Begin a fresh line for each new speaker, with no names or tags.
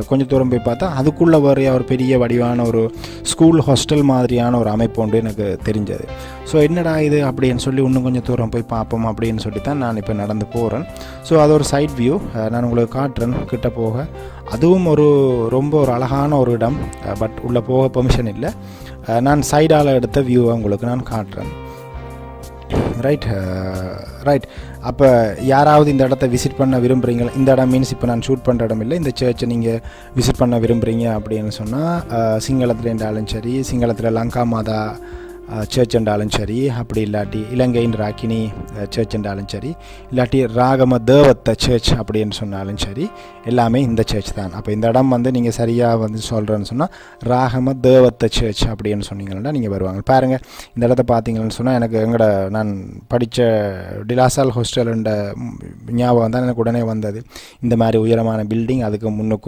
கொஞ்சம் தூரம் போய் பார்த்தா அதுக்குள்ளே வேறு ஒரு பெரிய வடிவான ஒரு ஸ்கூல் ஹாஸ்டல் மாதிரியான ஒரு அமைப்பு ஒன்று எனக்கு தெரிஞ்சது. ஸோ என்னடா இது அப்படின்னு சொல்லி இன்னும் கொஞ்சம் தூரம் போய் பார்ப்போம் அப்படின்னு சொல்லி தான் நான் இப்போ நடந்து போகிறேன். ஸோ அது ஒரு சைட் வியூ நான் உங்களுக்கு காட்டுறேன் கிட்ட போக. அதுவும் ரொம்ப ஒரு அழகான ஒரு இடம். பட் உள்ளே போக பெர்மிஷன் இல்லை. நான் சைடால் எடுத்த வியூவை உங்களுக்கு நான் காட்டுறேன். ரைட். அப்போ யாராவது இந்த இடத்த விசிட் பண்ண விரும்புகிறீங்க, இந்த இடம் மீன்ஸ் இப்போ நான் ஷூட் பண்ணுற இடம் இல்லை, இந்த சர்ச்சை நீங்கள் விசிட் பண்ண விரும்புகிறீங்க அப்படின்னு சொன்னால் சிங்களத்தில் இருந்தாலும் சரி, சிங்களத்தில் லங்கா மாதா சர்ச் என்றாலும் சரி, அப்படி இல்லாட்டி இலங்கையின் ராக்கினி சர்ச் என்றாலும் சரி, இல்லாட்டி ராகம தேவத்த சர்ச் அப்படின்னு சொன்னாலும் சரி, எல்லாமே இந்த சர்ச் தான். அப்போ இந்த இடம் நீங்கள் சரியாக சொல்கிறேன்னு சொன்னால் ராகம தேவத்த சர்ச் அப்படின்னு சொன்னீங்கன்னா நீங்கள் வருவாங்க. பாருங்கள், இந்த இடத்த பார்த்தீங்கன்னு சொன்னால் எனக்கு நான் படித்த டிலாசால் ஹாஸ்டலுன்ற ஞாபகம் தான் எனக்கு உடனே வந்தது. இந்த மாதிரி உயரமான பில்டிங், அதுக்கு முன்னுக்கு